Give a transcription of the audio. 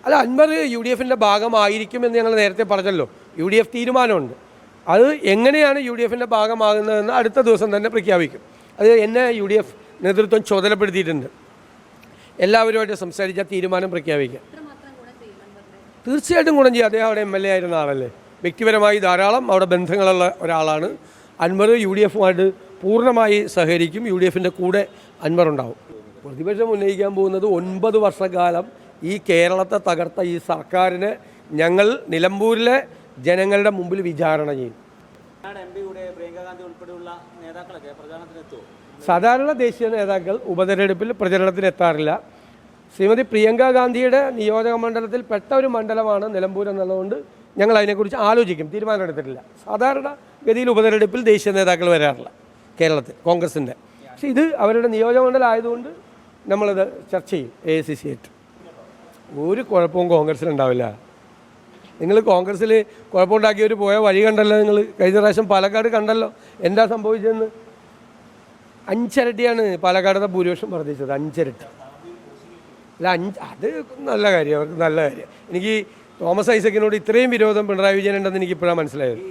അല്ല, അൻവർ UDFിൻ്റെ ഭാഗമായിരിക്കുമെന്ന് ഞങ്ങൾ നേരത്തെ പറഞ്ഞല്ലോ. UDF തീരുമാനമുണ്ട്. അത് എങ്ങനെയാണ് UDFിൻ്റെ ഭാഗമാകുന്നതെന്ന് അടുത്ത ദിവസം തന്നെ പ്രഖ്യാപിക്കും. അത് എന്നെ UDF നേതൃത്വം ചുമതലപ്പെടുത്തിയിട്ടുണ്ട്. എല്ലാവരുമായിട്ട് സംസാരിച്ച തീരുമാനം പ്രഖ്യാപിക്കാം. തീർച്ചയായിട്ടും ഗുണം ചെയ്യും. അദ്ദേഹം അവിടെ MLA ആയിരുന്ന ആളല്ലേ. വ്യക്തിപരമായി ധാരാളം അവിടെ ബന്ധങ്ങളുള്ള ഒരാളാണ്. അൻവർ UDFുമായിട്ട് പൂർണ്ണമായി സഹകരിക്കും. UDFിൻ്റെ കൂടെ അൻവർ ഉണ്ടാവും. പ്രതിപക്ഷം ഉന്നയിക്കാൻ പോകുന്നത് 9 വർഷക്കാലം ഈ കേരളത്തെ തകർത്ത ഈ സർക്കാരിനെ ഞങ്ങൾ നിലമ്പൂരിലെ ജനങ്ങളുടെ മുമ്പിൽ വിചാരണ ചെയ്യും. സാധാരണ ദേശീയ നേതാക്കൾ ഉപതെരഞ്ഞെടുപ്പിൽ പ്രചരണത്തിന് എത്താറില്ല. ശ്രീമതി പ്രിയങ്ക ഗാന്ധിയുടെ നിയോജക മണ്ഡലത്തിൽ പെട്ട ഒരു മണ്ഡലമാണ് നിലമ്പൂർ എന്നുള്ളതുകൊണ്ട് ഞങ്ങൾ അതിനെക്കുറിച്ച് ആലോചിക്കും. തീരുമാനമെടുത്തിട്ടില്ല. സാധാരണ ഗതിയിൽ ഉപതെരഞ്ഞെടുപ്പിൽ ദേശീയ നേതാക്കൾ വരാറില്ല കേരളത്തിൽ കോൺഗ്രസിൻ്റെ. പക്ഷേ ഇത് അവരുടെ നിയോജകമണ്ഡലം ആയതുകൊണ്ട് നമ്മളത് ചർച്ച ചെയ്യും. AICC ആയിട്ട് ഒരു കുഴപ്പവും കോൺഗ്രസ്സിലുണ്ടാവില്ല. നിങ്ങൾ കോൺഗ്രസ്സിൽ കുഴപ്പമുണ്ടാക്കിയവർ പോയ വഴി കണ്ടല്ലോ. നിങ്ങൾ കഴിഞ്ഞ പ്രാവശ്യം പാലക്കാട് കണ്ടല്ലോ എന്താ സംഭവിച്ചതെന്ന്. 5 ഇരട്ടിയാണ് പാലക്കാടത്തെ ഭൂരിപക്ഷം വർദ്ധിച്ചത്. 5 ഇരട്ടി. അല്ല, അത് നല്ല കാര്യം, അവർക്ക് നല്ല കാര്യം. എനിക്ക് തോമസ് ഐസക്കിനോട് ഇത്രയും വിരോധം പിണറായി വിജയൻ ഉണ്ടെന്ന് എനിക്കിപ്പോഴാണ് മനസ്സിലായത്.